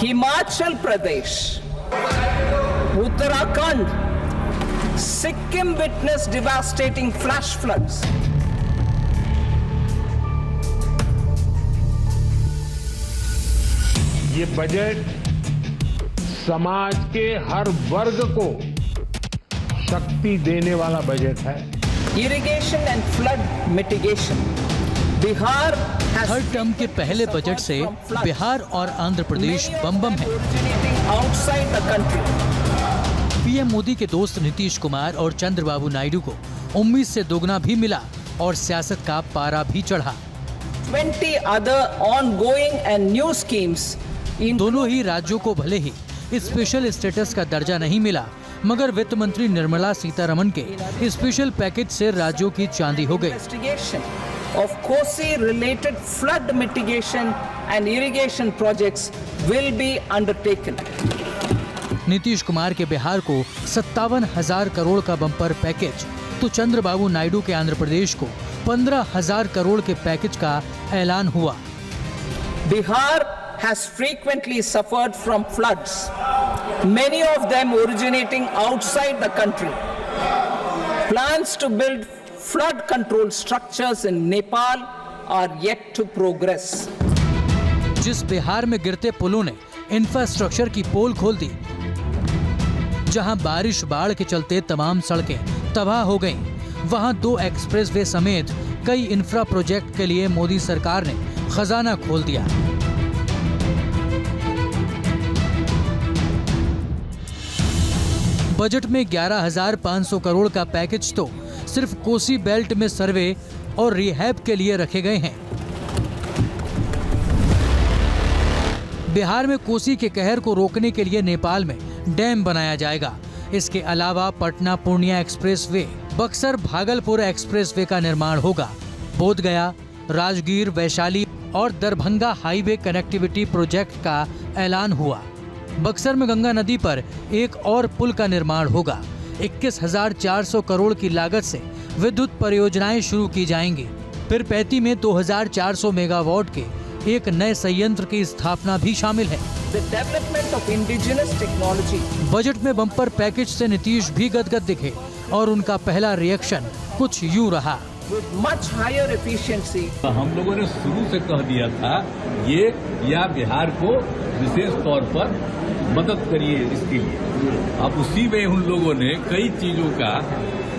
Himachal Pradesh, Uttarakhand, Sikkim witnessed devastating flash floods. ये budget समाज के हर वर्ग को शक्ति देने वाला बजट है। Irrigation and flood mitigation. Bihar has third term के पहले बजट से बिहार और आंध्र प्रदेश बम बम है। outside the country. PM Modi के दोस्त नीतीश कुमार और चंद्रबाबू नायडू को उम्मीद से दोगुना भी मिला और सियासत का पारा भी चढ़ा। 20 other ongoing and new schemes. दोनों ही राज्यों को भले ही स्पेशल स्टेटस का दर्जा नहीं मिला, मगर वित्त मंत्री निर्मला सीतारमण के स्पेशल पैकेज से राज्यों की चांदी हो गई। Of Kosi-related flood mitigation and irrigation projects will be undertaken. Nitish Kumar के बिहार को 57,000 करोड़ का बम्पर पैकेज, तो चंद्रबाबू नायडू के आंध्र प्रदेश को 15,000 करोड़ के पैकेज का ऐलान हुआ। Bihar has frequently suffered from floods, many of them originating outside the country. Plans to build flood control structures in Nepal are yet to progress. जिस बिहार में गिरते पुलों ने इंफ्रास्ट्रक्चर की पोल खोल दी, जहां बारिश बाढ़ के चलते तमाम सड़कें तबाह हो गईं, वहां 2 एक्सप्रेसवे समेत कई इंफ्रा प्रोजेक्ट के लिए मोदी सरकार ने खजाना खोल दिया। बजट में 11,500 करोड़ का पैकेज तो सिर्फ कोसी बेल्ट में सर्वे और रिहैब के लिए रखे गए हैं। बिहार में कोसी के कहर को रोकने के लिए नेपाल में डैम बनाया जाएगा। इसके अलावा पटना पूर्णिया एक्सप्रेसवे, बक्सर भागलपुर एक्सप्रेसवे का निर्माण होगा। बोधगया, राजगीर, वैशाली और दरभंगा हाईवे कनेक्टिविटी प्रोजेक्ट का ऐलान हुआ। बक्सर में गंगा नदी पर एक और पुल का निर्माण होगा। 21,400 करोड़ की लागत से विद्युत परियोजनाएं शुरू की जाएंगी। फिर पैती में 2,400 मेगावाट के एक नए संयंत्र की स्थापना भी शामिल है। बजट में बम्पर पैकेज से नीतीश भी गदगद दिखे और उनका पहला रिएक्शन कुछ यूं रहा। हम लोगों ने शुरू से कह दिया था ये या बिहार को विशेष तौर पर मदद करिए इसके लिए। अब उसी में उन लोगों ने कई चीजों का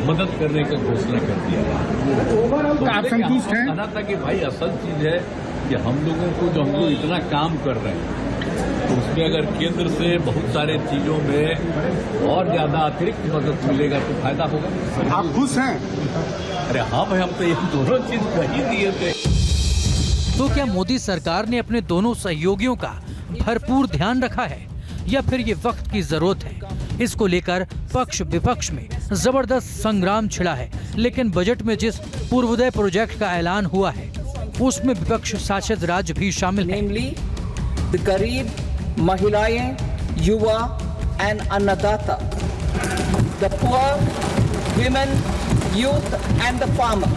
मदद करने का घोषणा कर दिया। तो आप संतुष्ट हैं? कहना था कि भाई असल चीज है कि हम लोगों को जो हम लोग इतना काम कर रहे हैं तो उसमें अगर केंद्र से बहुत सारे चीजों में और ज्यादा अतिरिक्त मदद मिलेगा तो फायदा होगा। आप खुश हैं? अरे हाँ भाई, हम तो ये दोनों चीज कर ही दिए थे। तो क्या मोदी सरकार ने अपने दोनों सहयोगियों का भरपूर ध्यान रखा है या फिर ये वक्त की जरूरत है? इसको लेकर पक्ष विपक्ष में जबरदस्त संग्राम छिड़ा है। लेकिन बजट में जिस पूर्वोदय प्रोजेक्ट का ऐलान हुआ है उसमें विपक्ष शासित राज्य भी शामिल है। गरीब, महिलाएं, युवा एंड अन्नदाता, the poor, women, youth and the farmer.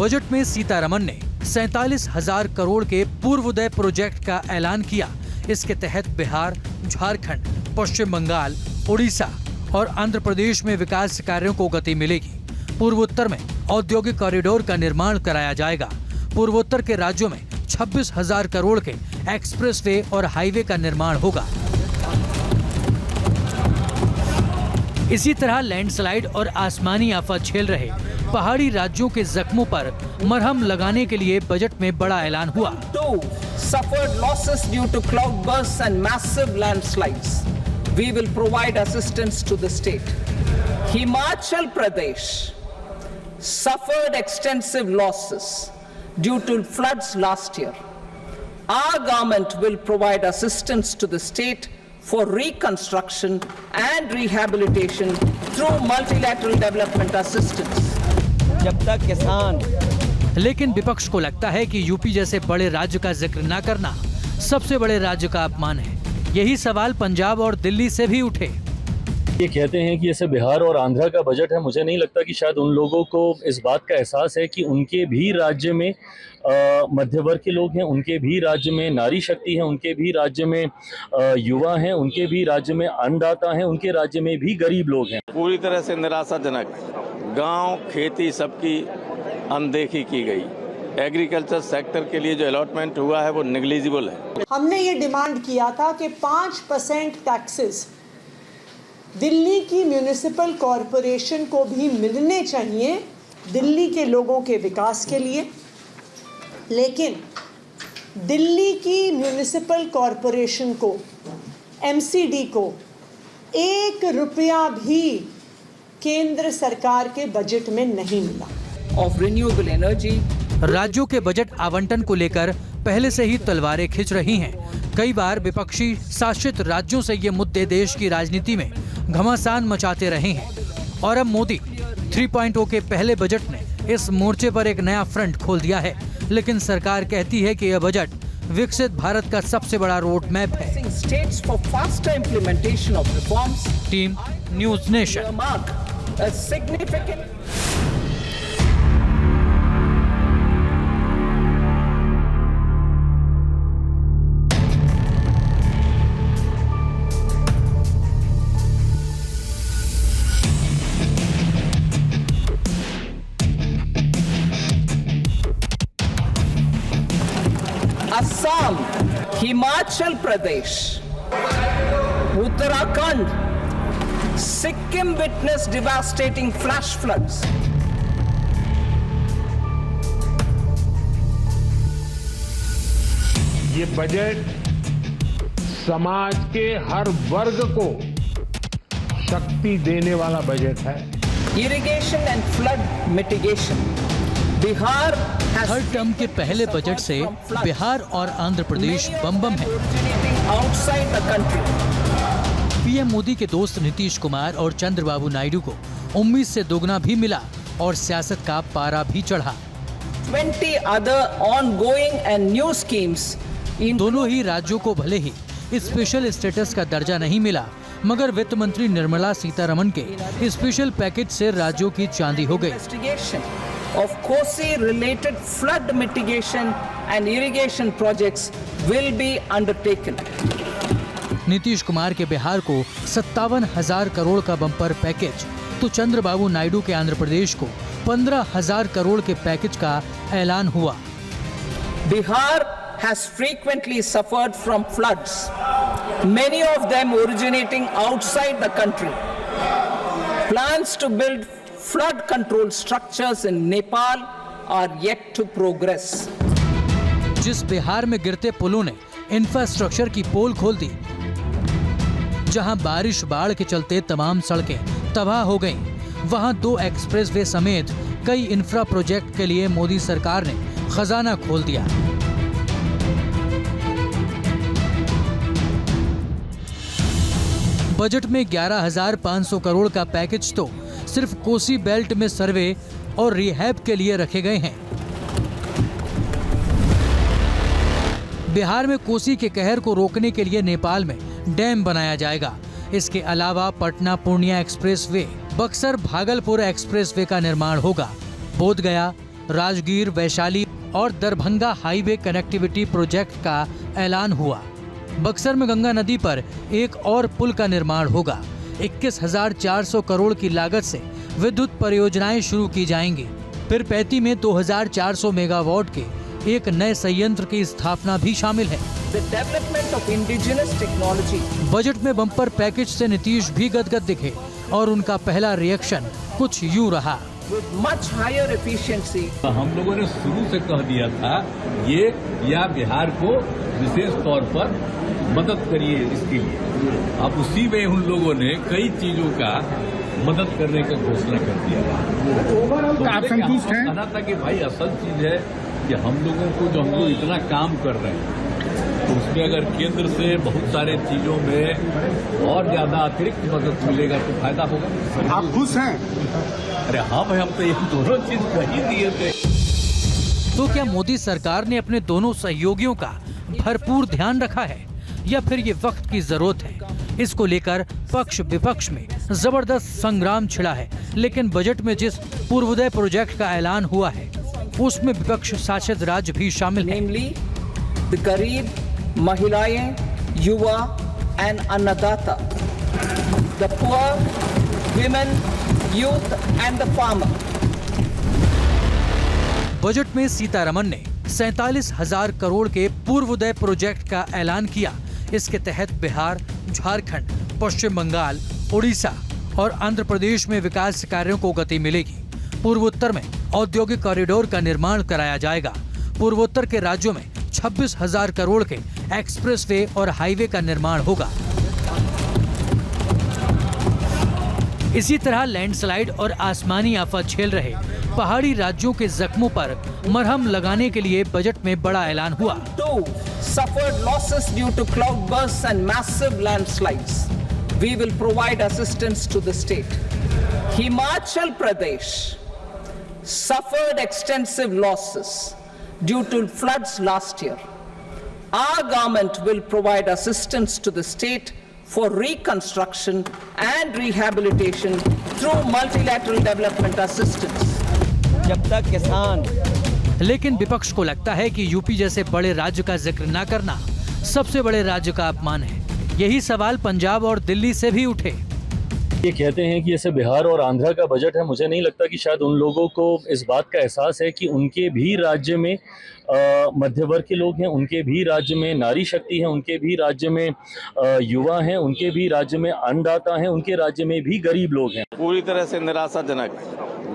Budget में सीतारमण ने 47,000 करोड़ के पूर्वोदय प्रोजेक्ट का ऐलान किया। इसके तहत बिहार, झारखंड, पश्चिम बंगाल, उड़ीसा और आंध्र प्रदेश में विकास कार्यों को गति मिलेगी। पूर्वोत्तर में औद्योगिक कॉरिडोर का निर्माण कराया जाएगा। पूर्वोत्तर के राज्यों में 26,000 करोड़ के एक्सप्रेसवे और हाईवे का निर्माण होगा। इसी तरह लैंडस्लाइड और आसमानी आफत झेल रहे पहाड़ी राज्यों के जख्मों पर मरहम लगाने के लिए बजट में बड़ा ऐलान हुआ। Suffered losses due to cloudbursts and massive landslides. We will provide assistance to the state. Himachal Pradesh suffered extensive losses due to floods last year. Our government will provide assistance to the state for reconstruction and rehabilitation through multilateral development assistance. जब तक किसान। लेकिन विपक्ष को लगता है कि UP जैसे बड़े राज्य का जिक्र न करना सबसे बड़े राज्य का अपमान है। यही सवाल पंजाब और दिल्ली से भी उठे। ये कहते हैं कि जैसे बिहार और आंध्रा का बजट है, मुझे नहीं लगता कि शायद उन लोगों को इस बात का एहसास है कि उनके भी राज्य में मध्य वर्ग के लोग हैं, उनके भी राज्य में नारी शक्ति है, उनके भी राज्य में युवा हैं, उनके भी राज्य में अन्नदाता हैं, उनके राज्य में भी गरीब लोग हैं। पूरी तरह से निराशाजनक, गांव खेती सबकी अनदेखी की गई। एग्रीकल्चर सेक्टर के लिए जो अलॉटमेंट हुआ है वो नेग्लिजिबल है। हमने ये डिमांड किया था कि 5% टैक्सेस दिल्ली की म्यूनिसिपल कॉरपोरेशन को भी मिलने चाहिए दिल्ली के लोगों के विकास के लिए, लेकिन दिल्ली की म्यूनिसिपल कॉरपोरेशन को, एमसीडी को 1 रुपया भी केंद्र सरकार के बजट में नहीं मिला। Of renewable energy, राज्यों के बजट आवंटन को लेकर पहले से ही तलवारें खिंच रही हैं। कई बार विपक्षी शासित राज्यों से ये मुद्दे देश की राजनीति में घमासान मचाते रहे हैं और अब मोदी 3.0 के पहले बजट ने इस मोर्चे पर एक नया फ्रंट खोल दिया है। लेकिन सरकार कहती है कि यह बजट विकसित भारत का सबसे बड़ा रोड मैप है। states for faster implementation of reforms, team news nation. mark a significant Assam, Himachal Pradesh, Uttarakhand, Sikkim witnessed devastating flash floods. ये बजट समाज के हर वर्ग को शक्ति देने वाला बजट है। Irrigation and flood mitigation. Bihar has her term के पहले बजट से बिहार और आंध्र प्रदेश बम है। originating outside the country. PM Modi के दोस्त नीतीश कुमार और चंद्रबाबू नायडू को उम्मीद से दोगुना भी मिला और सियासत का पारा भी चढ़ा। 20 other ongoing and new schemes in दोनों ही राज्यों को भले ही स्पेशल स्टेटस का दर्जा नहीं मिला, मगर वित्त मंत्री निर्मला सीतारमण के स्पेशल पैकेज से राज्यों की चांदी हो गई। investigation of Kosi-related flood mitigation and irrigation projects will be undertaken. Nitish Kumar के बिहार को 57,000 करोड़ का बम्पर पैकेज, तो चंद्रबाबू नायडू के आंध्र प्रदेश को 15,000 करोड़ के पैकेज का ऐलान हुआ। Bihar has frequently suffered from floods, many of them originating outside the country. Plans to build flood control structures in Nepal are yet to progress. जिस बिहार में गिरते पुलों ने इंफ्रास्ट्रक्चर की पोल खोल दी, जहां बारिश बाढ़ के चलते तमाम सड़कें तबाह हो गईं, वहां 2 एक्सप्रेसवे समेत कई इंफ्रा प्रोजेक्ट के लिए मोदी सरकार ने खजाना खोल दिया। बजट में 11,500 करोड़ का पैकेज तो सिर्फ कोसी बेल्ट में सर्वे और रिहैब के लिए रखे गए हैं। बिहार में कोसी के कहर को रोकने के लिए नेपाल में डैम बनाया जाएगा। इसके अलावा पटना पूर्णिया एक्सप्रेसवे, बक्सर भागलपुर एक्सप्रेसवे का निर्माण होगा। बोधगया, राजगीर, वैशाली और दरभंगा हाईवे कनेक्टिविटी प्रोजेक्ट का ऐलान हुआ। बक्सर में गंगा नदी पर एक और पुल का निर्माण होगा। 21,400 करोड़ की लागत से विद्युत परियोजनाएं शुरू की जाएंगी। फिर पैती में 2,400 मेगावाट के एक नए संयंत्र की स्थापना भी शामिल है। The development of indigenous technology. Budget में बम्पर पैकेज से नीतीश भी गदगद दिखे और उनका पहला रिएक्शन कुछ यूं रहा। With much higher efficiency. हम लोगों ने शुरू से कह दिया था ये या बिहार को विशेष तौर पर मदद करिए इसके लिए। अब उसी में उन लोगों ने कई चीजों का मदद करने का घोषणा कर दिया। आप संतुष्ट हैं? कहना था कि भाई असल चीज है कि हम लोगों को जो हम लोग इतना काम कर रहे हैं तो उसमें अगर केंद्र से बहुत सारे चीजों में और ज्यादा अतिरिक्त मदद मिलेगा तो फायदा होगा। आप खुश हैं? अरे हाँ भाई, हम तो ये दोनों चीज कही दिए थे। तो क्या मोदी सरकार ने अपने दोनों सहयोगियों का भरपूर ध्यान रखा है या फिर ये वक्त की जरूरत है? इसको लेकर पक्ष विपक्ष में जबरदस्त संग्राम छिड़ा है, लेकिन बजट में जिस पूर्वोदय प्रोजेक्ट का ऐलान हुआ है उसमें विपक्ष शासित राज्य भी शामिल है। namely the गरीब, महिलाएं, युवा and अन्नदाता, the poor, women, youth and the farmer. Budget में सीतारमण ने 47,000 करोड़ के पूर्वोदय प्रोजेक्ट का ऐलान किया। इसके तहत बिहार, झारखंड, पश्चिम बंगाल, उड़ीसा और आंध्र प्रदेश में विकास कार्यों को गति मिलेगी। पूर्वोत्तर में औद्योगिक कॉरिडोर का निर्माण कराया जाएगा। पूर्वोत्तर के राज्यों में 26,000 करोड़ के एक्सप्रेसवे और हाईवे का निर्माण होगा। इसी तरह लैंडस्लाइड और आसमानी आफत झेल रहे पहाड़ी राज्यों के जख्मों पर मरहम लगाने के लिए बजट में बड़ा ऐलान हुआ। Suffered losses due to cloudbursts and massive landslides. We will provide assistance to the state. Himachal Pradesh suffered extensive losses due to floods last year. Our government will provide assistance to the state for reconstruction and rehabilitation through multilateral development assistance. जब तक किसान लेकिन विपक्ष को लगता है कि UP जैसे बड़े राज्य का जिक्र न करना सबसे बड़े राज्य का अपमान है। यही सवाल पंजाब और दिल्ली से भी उठे। ये कहते हैं कि जैसे बिहार और आंध्रा का बजट है, मुझे नहीं लगता कि शायद उन लोगों को इस बात का एहसास है कि उनके भी राज्य में मध्य वर्ग के लोग हैं, उनके भी राज्य में नारी शक्ति है, उनके भी राज्य में युवा हैं, उनके भी राज्य में अन्नदाता हैं, उनके राज्य में भी गरीब लोग हैं। पूरी तरह से निराशाजनक।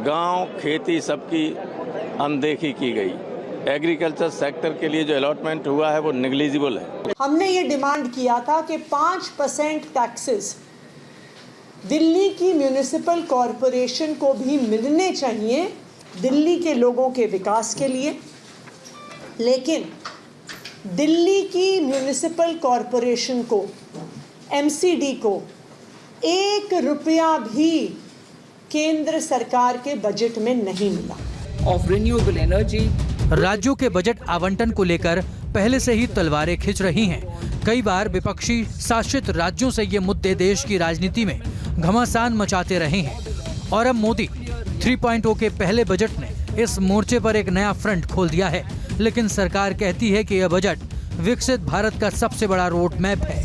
गांव, खेती सबकी अनदेखी की गई। एग्रीकल्चर सेक्टर के लिए जो अलॉटमेंट हुआ है वो नेग्लिजिबल है। हमने ये डिमांड किया था कि 5% टैक्सेस दिल्ली की म्यूनिसिपल कॉरपोरेशन को भी मिलने चाहिए दिल्ली के लोगों के विकास के लिए, लेकिन दिल्ली की म्यूनिसिपल कॉरपोरेशन को, एमसीडी को 1 रुपया भी केंद्र सरकार के बजट में नहीं मिला। Of renewable energy. राज्यों के बजट आवंटन को लेकर पहले से ही तलवारें खिंच रही हैं। कई बार विपक्षी शासित राज्यों से ये मुद्दे देश की राजनीति में घमासान मचाते रहे हैं और अब मोदी 3.0 के पहले बजट ने इस मोर्चे पर एक नया फ्रंट खोल दिया है। लेकिन सरकार कहती है कि यह बजट विकसित भारत का सबसे बड़ा रोड मैप है।